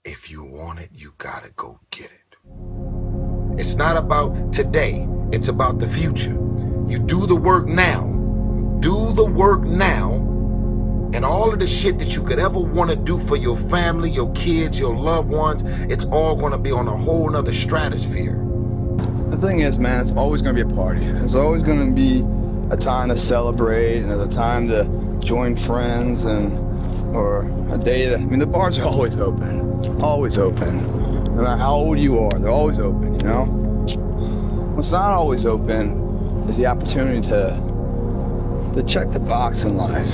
If you want it, you gotta go get it. It's not about today, it's about the future. You do the work now. Do the work now, and all of the shit that you could ever want to do for your family, your kids, your loved ones, it's all gonna be on a whole nother stratosphere. The thing is, man, it's always gonna be a party. There's always gonna be a time to celebrate and a time to join friends or a day to, the bars are always open. Always open. No matter how old you are, they're always open, you know? What's not always open is the opportunity to check the box in life.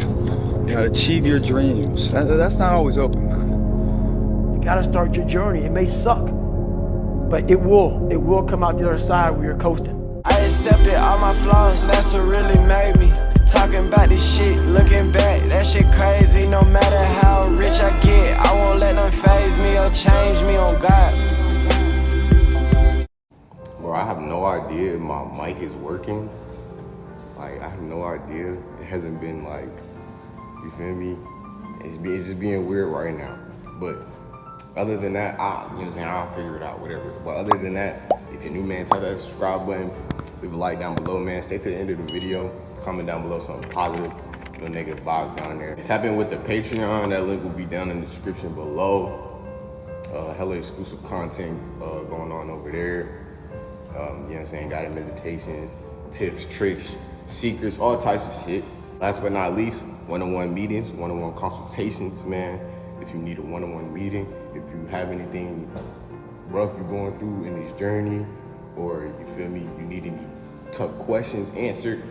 To achieve your dreams. That's not always open, man. You gotta start your journey. It may suck, but it will come out the other side where you're coasting. I accepted all my flaws, that's what really made me. Talking about this shit, looking back, that shit crazy. No matter how rich I get, I won't let them faze me or change me on God. Bro, I have no idea if my mic is working. Like, I have no idea. It hasn't been like, you feel me? It's just being weird right now. But other than that, I'll figure it out, whatever. But other than that, if you're new, man, tap that subscribe button, leave a like down below, man. Stay to the end of the video. Comment down below something positive, no negative vibes down there. Tap in with the Patreon. That link will be down in the description below. Hella exclusive content going on over there. Guided meditations, tips, tricks, secrets, all types of shit. Last but not least, one-on-one meetings, one-on-one consultations, man. If you need a one-on-one meeting, if you have anything rough you're going through in this journey, or you feel me, you need any tough questions answered,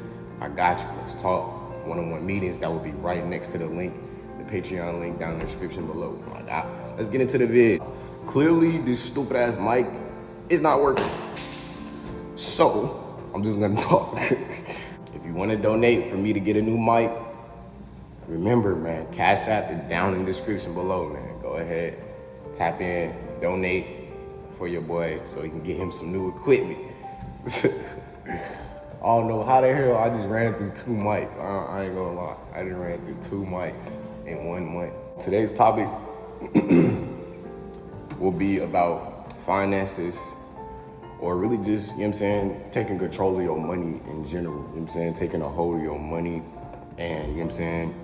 I got you. Let's talk. One-on-one meetings, that will be right next to the link, the Patreon link down in the description below. Let's get into the vid. Clearly, this stupid ass mic is not working. So, I'm just gonna talk. If you wanna donate for me to get a new mic, remember, man, Cash App is down in the description below, man. Go ahead, tap in, donate for your boy so he can get him some new equipment. I don't know how the hell I just ran through 2 mics. I ain't gonna lie. I just ran through 2 mics in 1 month. Today's topic will be about finances, or really just, taking control of your money in general. Taking a hold of your money and,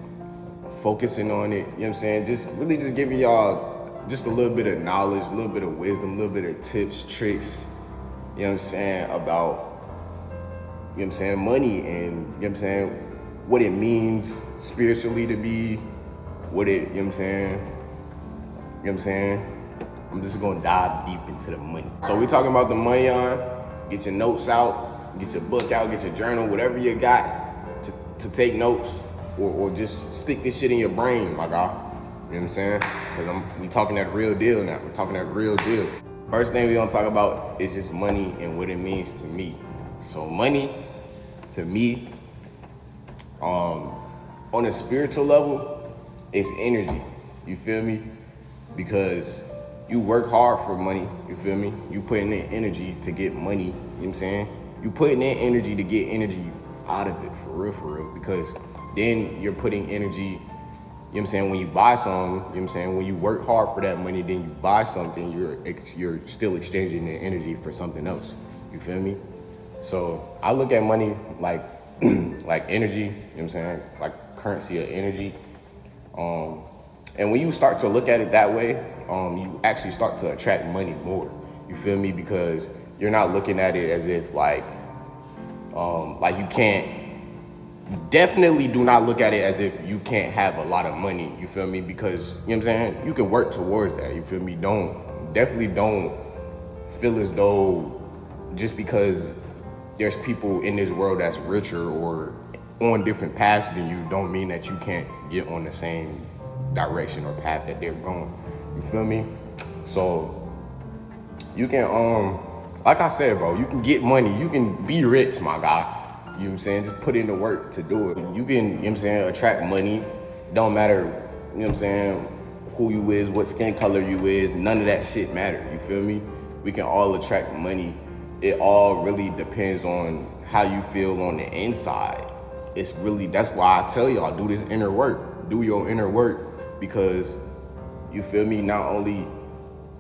focusing on it, just really just giving y'all just a little bit of knowledge, a little bit of wisdom, a little bit of tips, tricks, about money and, what it means spiritually to be, what it, I'm just gonna dive deep into the money. So we talking about the money on, get your notes out, get your book out, get your journal, whatever you got to take notes or just stick this shit in your brain, my guy. You know what I'm saying? Because we talking that real deal now. We're talking that real deal. First thing we gonna talk about is just money and what it means to me. So money, to me, on a spiritual level, it's energy. You feel me? Because you work hard for money, you feel me? You putting in energy to get money, you know what I'm saying? You putting in energy to get energy out of it, for real, because then you're putting energy, you know what I'm saying, when you buy something, you know what I'm saying, when you work hard for that money, then you buy something, you're still exchanging the energy for something else, you feel me? So I look at money like like energy, you know what I'm saying, like currency of energy. And when you start to look at it that way, you actually start to attract money more. You feel me? Because you're not looking at it as if like you can't. Definitely do not look at it as if you can't have a lot of money. You feel me? Because you know what I'm saying. You can work towards that. You feel me? Definitely don't feel as though just because there's people in this world that's richer or on different paths than you, don't mean that you can't get on the same direction or path that they're going. You feel me? So you can, like I said, bro, you can get money. You can be rich, my guy. You know what I'm saying? Just put in the work to do it. You can, you know what I'm saying, attract money. Don't matter, you know what I'm saying, who you is, what skin color you is. None of that shit matter. You feel me? We can all attract money. It all really depends on how you feel on the inside. It's really, that's why I tell y'all, do this inner work. Do your inner work, because you feel me, not only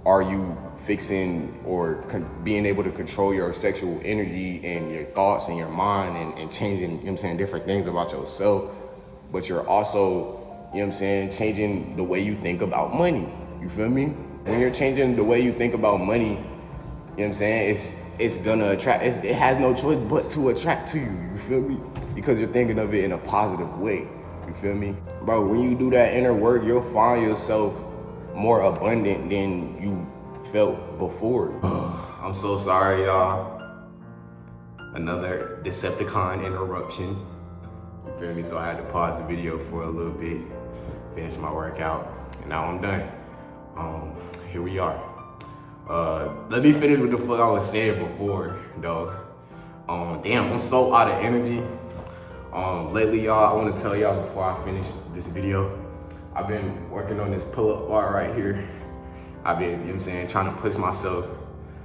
are you fixing or being able to control your sexual energy and your thoughts and your mind and changing, you know what I'm saying, different things about yourself, but you're also, you know what I'm saying, changing the way you think about money. You feel me? When you're changing the way you think about money, you know what I'm saying, it's gonna attract, it has no choice but to attract to you, you feel me? Because you're thinking of it in a positive way, you feel me? Bro, when you do that inner work, you'll find yourself more abundant than you felt before. I'm so sorry, y'all. Another Decepticon interruption. You feel me? So I had to pause the video for a little bit, finish my workout, and now I'm done. Here we are. Let me finish with the fuck I was saying before, though. Damn, I'm so out of energy. Lately, y'all, I want to tell y'all before I finish this video, I've been working on this pull-up bar right here. I've been, you know what I'm saying, trying to push myself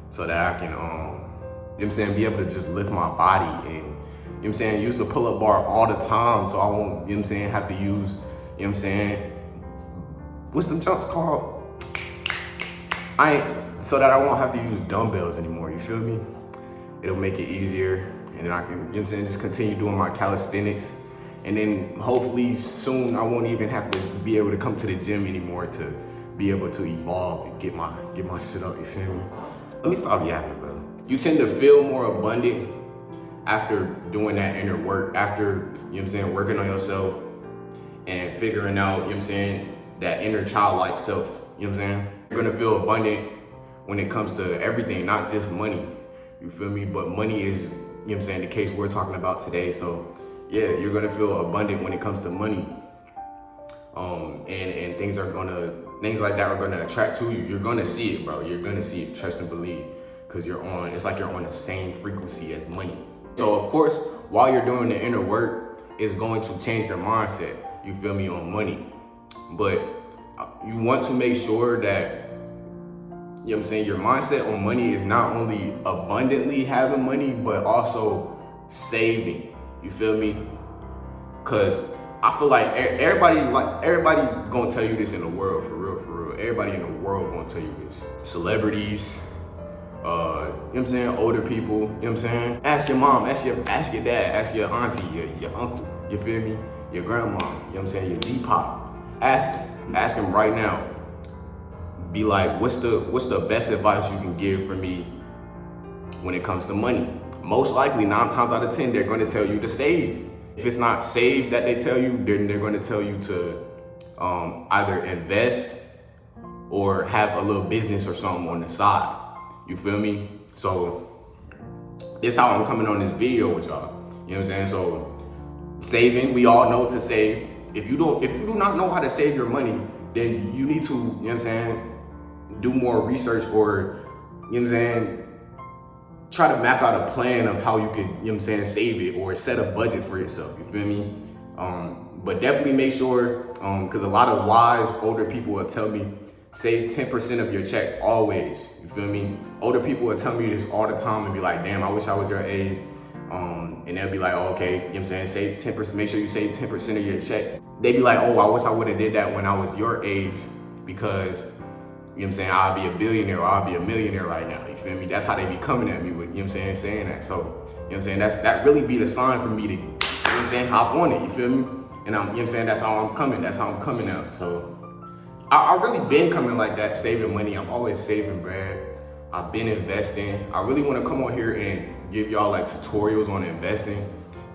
so that I can, you know what I'm saying, be able to just lift my body and, you know what I'm saying, use the pull-up bar all the time so I won't, you know what I'm saying, have to use, you know what I'm saying, what's them jumps called? So that I won't have to use dumbbells anymore, you feel me? It'll make it easier and then I can, you know what I'm saying, just continue doing my calisthenics. And then hopefully soon I won't even have to be able to come to the gym anymore to be able to evolve and get my shit up, you feel me? Let me stop yapping, bro. You tend to feel more abundant after doing that inner work, after, you know what I'm saying, working on yourself and figuring out, you know what I'm saying, that inner childlike self, you know what I'm saying? You're gonna feel abundant when it comes to everything, not just money, you feel me? But money is, you know what I'm saying, the case we're talking about today. So yeah, you're gonna feel abundant when it comes to money. And things like that are gonna attract to you. You're gonna see it, bro. You're gonna see it, trust and believe. Cause it's like you're on the same frequency as money. So of course, while you're doing the inner work, it's going to change your mindset, you feel me, on money. But you want to make sure that, you know what I'm saying, your mindset on money is not only abundantly having money, but also saving, you feel me? Cause I feel like everybody gonna tell you this in the world, for real, for real. Everybody in the world gonna tell you this. Celebrities, you know what I'm saying, older people, you know what I'm saying? Ask your mom, ask your dad, ask your auntie, your uncle, you feel me? Your grandma, you know what I'm saying, your G-pop. Ask him right now. Be like, what's the best advice you can give for me when it comes to money? Most likely, 9 times out of 10, they're gonna tell you to save. If it's not save that they tell you, then they're gonna tell you to either invest or have a little business or something on the side. You feel me? So this is how I'm coming on this video with y'all. You know what I'm saying? So saving, we all know to save. If you do not know how to save your money, then you need to, you know what I'm saying, do more research or, you know what I'm saying, try to map out a plan of how you could, you know what I'm saying, save it or set a budget for yourself, you feel me? But definitely make sure, because a lot of wise older people will tell me, save 10% of your check always, you feel me? Older people will tell me this all the time and be like, damn, I wish I was your age. And they'll be like, oh, okay, you know what I'm saying, save 10%, make sure you save 10% of your check. They'd be like, oh, I wish I would have did that when I was your age because, you know what I'm saying, I'll be a billionaire or I'll be a millionaire right now, you feel me? That's how they be coming at me with, you know what I'm saying that. So, you know what I'm saying, that really be the sign for me to, you know what I'm saying, hop on it, you feel me? And I'm, you know what I'm saying, that's how I'm coming out. So I really been coming like that, saving money. I'm always saving bread. I've been investing. I really want to come on here and give y'all like tutorials on investing.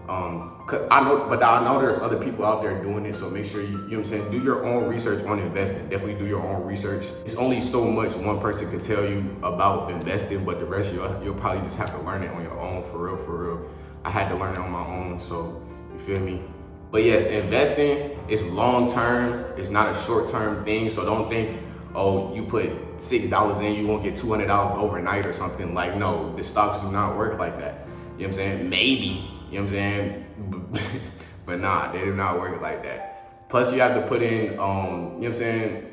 Cause I know there's other people out there doing it, so make sure you know what I'm saying, do your own research on investing. Definitely do your own research. It's only so much one person can tell you about investing, but the rest you'll probably just have to learn it on your own, for real. I had to learn it on my own, so you feel me? But yes, investing is long term. It's not a short term thing, so don't think, oh, you put $6 in, you won't get $200 overnight or something. Like, no, the stocks do not work like that. You know what I'm saying? Maybe, you know what I'm saying? But nah, they do not work like that. Plus you have to put in, you know what I'm saying,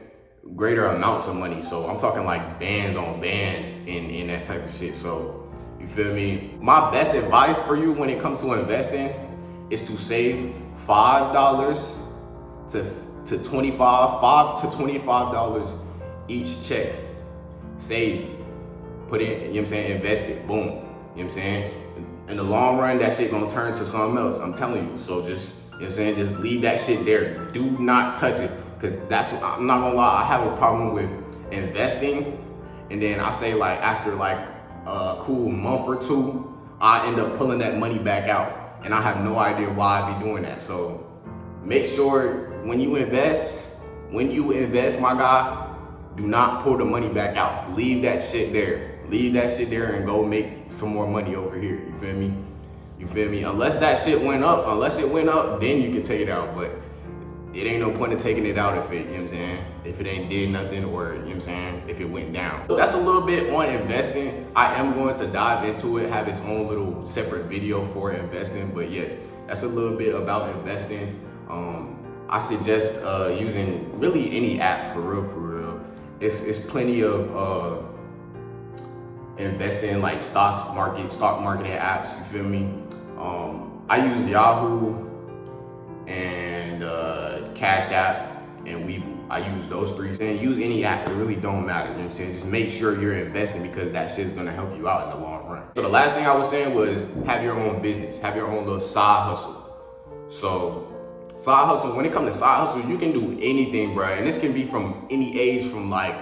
greater amounts of money. So I'm talking like bands on bands in that type of shit. So you feel me? My best advice for you when it comes to investing is to save $5 to $25 each check save, put it, you know what I'm saying, invest it, boom. You know what I'm saying? In the long run, that shit gonna turn to something else, I'm telling you. So just, you know what I'm saying, just leave that shit there. Do not touch it. Cause that's what, I'm not gonna lie, I have a problem with investing. And then I say like after like a cool month or two, I end up pulling that money back out. And I have no idea why I be doing that. So make sure when you invest, my guy, do not pull the money back out. Leave that shit there. Leave that shit there and go make some more money over here. You feel me? You feel me? Unless that shit went up, then you can take it out. But it ain't no point in taking it out if it, you know what I'm saying, if it ain't did nothing, or, you know what I'm saying, if it went down. So that's a little bit on investing. I am going to dive into it, have its own little separate video for investing. But yes, that's a little bit about investing. I suggest using really any app for real. It's plenty of investing like stock marketing apps, you feel me? I use Yahoo and Cash App and Webull. I use those three. And use any app, it really don't matter, you know what I'm saying? Just make sure you're investing, because that shit's gonna help you out in the long run. So the last thing I was saying was have your own business, have your own little side hustle. So side hustle, when it comes to side hustle, you can do anything, bro. And this can be from any age, from like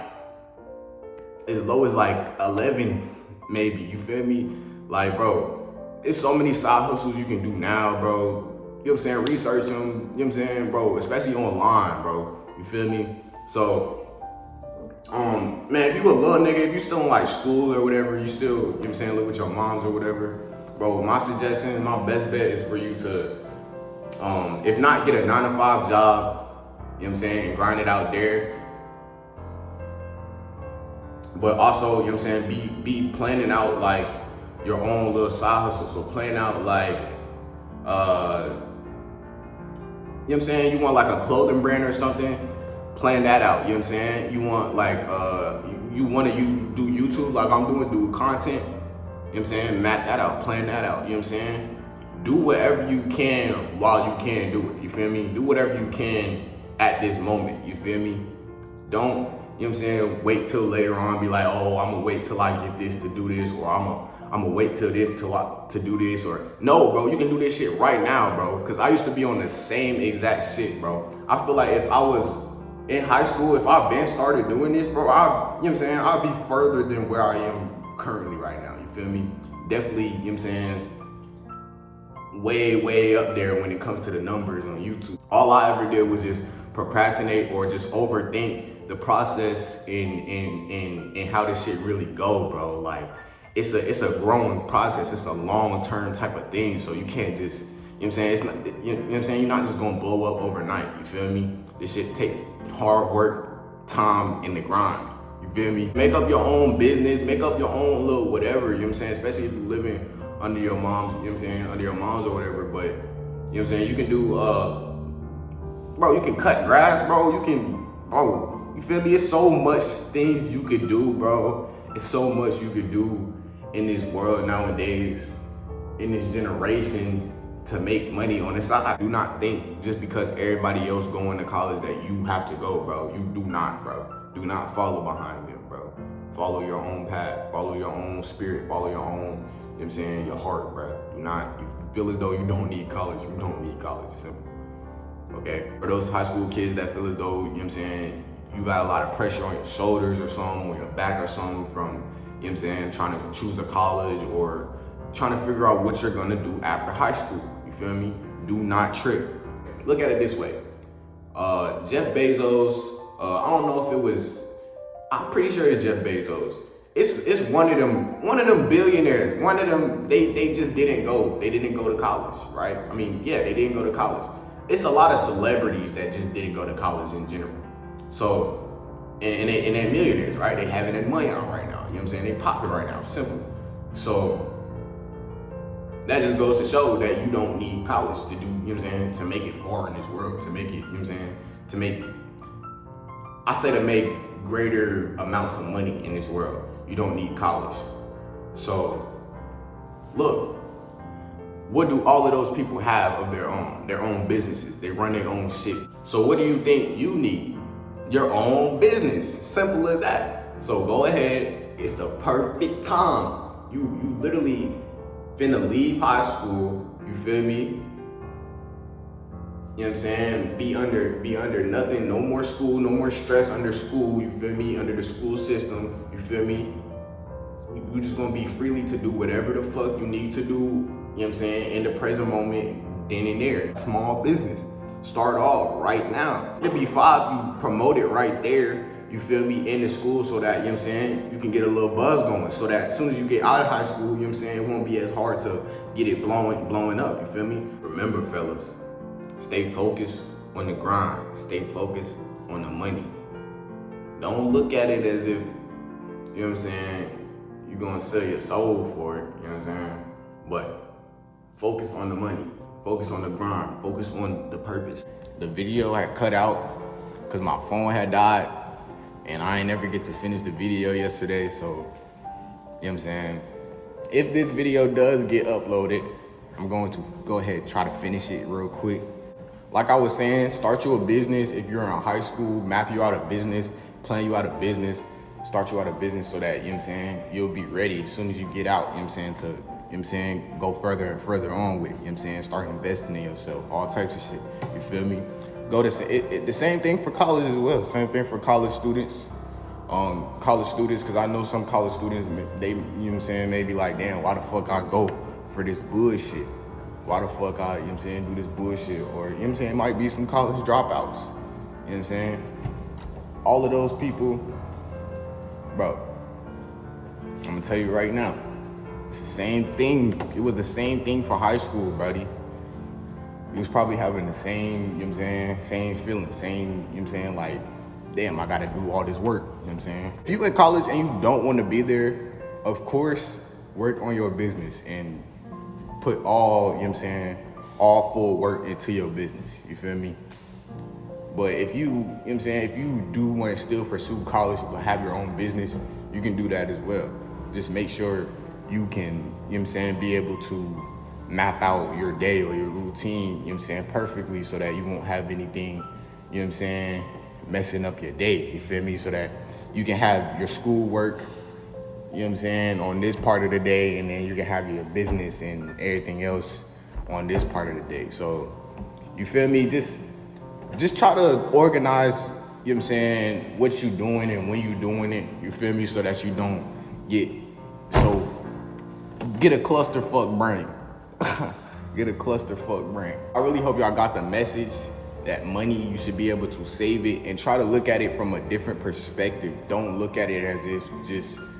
as low as like 11, maybe, you feel me? Like, bro, it's so many side hustles you can do now, bro. You know what I'm saying? Research them, you know what I'm saying, bro, especially online, bro. You feel me? So, man, if you a little nigga, if you still in like school or whatever, you still, you know what I'm saying, live with your moms or whatever, bro, my suggestion, my best bet is for you to, if not, get a 9-to-5 job, you know what I'm saying, and grind it out there. But also, you know what I'm saying, be planning out like your own little side hustle. So plan out like, you know what I'm saying, you want like a clothing brand or something, plan that out, you know what I'm saying? You want like, you want to do YouTube like I'm doing, do content, you know what I'm saying? Map that out, plan that out, you know what I'm saying? Do whatever you can while you can do it, you feel me? Do whatever you can at this moment, you feel me? Don't, you know what I'm saying, wait till later on, be like, oh, I'm gonna wait till I get this to do this, or I'm gonna wait till this to do this, or no, bro, you can do this shit right now, bro. Cause I used to be on the same exact shit, bro. I feel like if I was in high school, if I've been started doing this, bro, you know what I'm saying, I'll be further than where I am currently right now, you feel me? Definitely, you know what I'm saying, way up there when it comes to the numbers on YouTube. All I ever did was just procrastinate or just overthink the process in how this shit really go, bro. Like, it's a growing process. It's a long-term type of thing. So you can't just, you know what I'm saying? It's not, you know what I'm saying? You're not just gonna blow up overnight. You feel me? This shit takes hard work, time, and the grind. You feel me? Make up your own business. Make up your own little whatever. You know what I'm saying? Especially if you're living under your moms. You know what I'm saying? Under your moms or whatever. But you know what I'm saying? You can do, bro. You can cut grass, bro. You can, bro. You feel me? It's so much things you could do, bro. It's so much you could do in this world nowadays, in this generation, to make money on the side. Do not think just because everybody else going to college that you have to go, bro. You do not, bro. Do not follow behind them, bro. Follow your own path, follow your own spirit, follow your own, you know what I'm saying, your heart, bro. Do not, if you feel as though you don't need college, you don't need college, simple. Okay? For those high school kids that feel as though, you know what I'm saying, you got a lot of pressure on your shoulders or something, or your back or something from, you know what I'm saying, trying to choose a college or trying to figure out what you're gonna do after high school, you feel me? Do not trip. Look at it this way. Jeff Bezos, I don't know if it was, I'm pretty sure it's Jeff Bezos. It's one of them billionaires, one of them, they just didn't go to college, right? I mean, yeah, they didn't go to college. It's a lot of celebrities that just didn't go to college in general. So, and they're millionaires, right? They having that money out right now. You know what I'm saying? They popular right now, simple. So, that just goes to show that you don't need college to do, you know what I'm saying, to make it far in this world, to make it, you know what I'm saying, to make greater amounts of money in this world. You don't need college. So, look, what do all of those people have of their own businesses? They run their own shit. So what do you think you need? Your own business, simple as that. So go ahead, it's the perfect time. You literally finna leave high school, you feel me? You know what I'm saying? Be under nothing, no more school, no more stress under school, you feel me? Under the school system, you feel me? You just gonna be freely to do whatever the fuck you need to do, you know what I'm saying, in the present moment, then and there. Small business, start off right now. It'll be 5, you promote it right there, you feel me, in the school so that, you know what I'm saying, you can get a little buzz going so that as soon as you get out of high school, you know what I'm saying, it won't be as hard to get it blowing up, you feel me? Remember, fellas, stay focused on the grind, stay focused on the money. Don't look at it as if, you know what I'm saying, you're gonna sell your soul for it, you know what I'm saying? But focus on the money, focus on the grind, focus on the purpose. The video had cut out because my phone had died and I ain't never get to finish the video yesterday, so, you know what I'm saying? If this video does get uploaded, I'm going to go ahead and try to finish it real quick. Like I was saying, start you a business. If you're in high school, map you out a business, plan you out a business, start you out a business so that, you know what I'm saying, you'll be ready as soon as you get out, you know what I'm saying, to, you know what I'm saying, go further and further on with it, you know what I'm saying, start investing in yourself, all types of shit, you feel me? Go to, the same thing for college as well, same thing for college students, because I know some college students, they, you know what I'm saying, may be like, damn, why the fuck I go for this bullshit? Why the fuck I, you know what I'm saying, do this bullshit? Or, you know what I'm saying, it might be some college dropouts, you know what I'm saying? All of those people, bro, I'm gonna tell you right now, it's the same thing. It was the same thing for high school, buddy. You was probably having the same, you know what I'm saying, same feeling, same, you know what I'm saying, like, damn, I gotta do all this work, you know what I'm saying? If you in college and you don't wanna be there, of course, work on your business and put all, you know what I'm saying, all full work into your business, you feel me? But if you, you know what I'm saying, if you do want to still pursue college but have your own business, you can do that as well. Just make sure you can, you know what I'm saying, be able to map out your day or your routine, you know what I'm saying, perfectly so that you won't have anything, you know what I'm saying, messing up your day, you feel me? So that you can have your school work, you know what I'm saying, on this part of the day, and then you can have your business and everything else on this part of the day. So, you feel me? Just try to organize, you know what I'm saying, what you doing and when you doing it, you feel me, so that you don't get a clusterfuck brain. Get a clusterfuck brain. I really hope y'all got the message that money, you should be able to save it and try to look at it from a different perspective. Don't look at it as if just, you know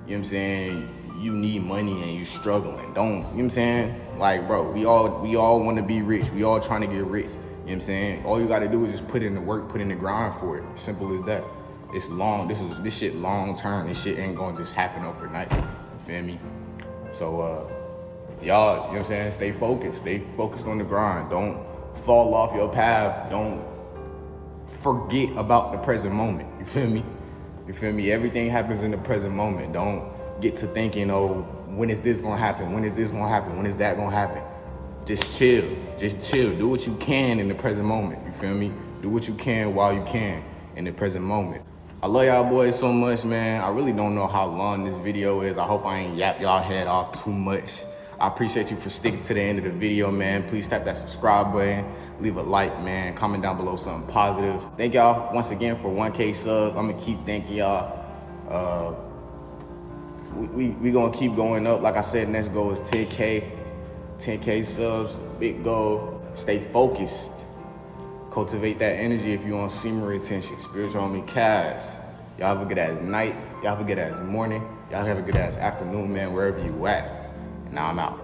what I'm saying, you need money and you struggling. Don't, you know what I'm saying? Like, bro, we all want to be rich. We all trying to get rich. You know what I'm saying? All you gotta do is just put in the work, put in the grind for it. Simple as that. It's long, this shit long term. This shit ain't gonna just happen overnight. You feel me? So, y'all, you know what I'm saying? Stay focused on the grind. Don't fall off your path. Don't forget about the present moment. You feel me? You feel me? Everything happens in the present moment. Don't get to thinking, oh, when is this gonna happen? When is this gonna happen? When is that gonna happen? Just chill. Do what you can in the present moment. You feel me? Do what you can while you can in the present moment. I love y'all boys so much, man. I really don't know how long this video is. I hope I ain't yap y'all head off too much. I appreciate you for sticking to the end of the video, man. Please tap that subscribe button. Leave a like, man. Comment down below something positive. Thank y'all once again for 1K subs. I'm gonna keep thanking y'all. We gonna keep going up. Like I said, next goal is 10K. 10K subs, big goal. Stay focused. Cultivate that energy if you want semen retention. Spiritual homie Cash. Y'all have a good ass night. Y'all have a good ass morning. Y'all have a good ass afternoon, man, wherever you at. And now I'm out.